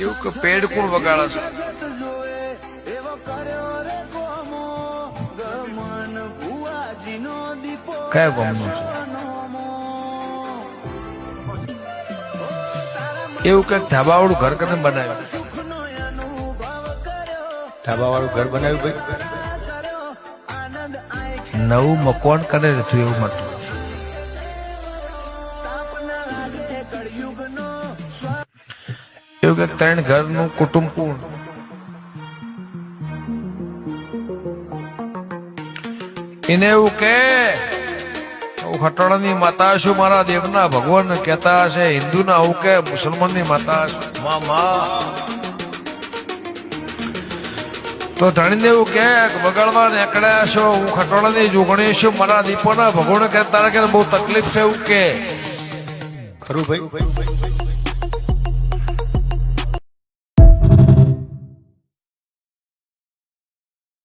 એવું કે પેડ કોણ વગાડે છે? કયા ગામનું છે? એવું કઈક ધાબાવાળું ઘર કને બનાવ્યું? ઢાબાવાળું ઘર બનાવ્યું ભાઈ? નવું મકાન કરે હતું એવું મતું. એવું કઈક 3 ઘરનું કુટુંબ કોણ? એને એવું કે ખટોળાની માતા હશું મારા દેવના ભગવાન કહેતા હશે, હિન્દુના આવું કે મુસલમાનની માતા હશે. તો ધણીને એવું કે બગાડવા નીકળ્યા છો, હું ખટોળાની જોગણી છું મારા દીપોના ભગવાન કે તારા કે બહુ તકલીફ છે એવું કે ખરું ભાઈ?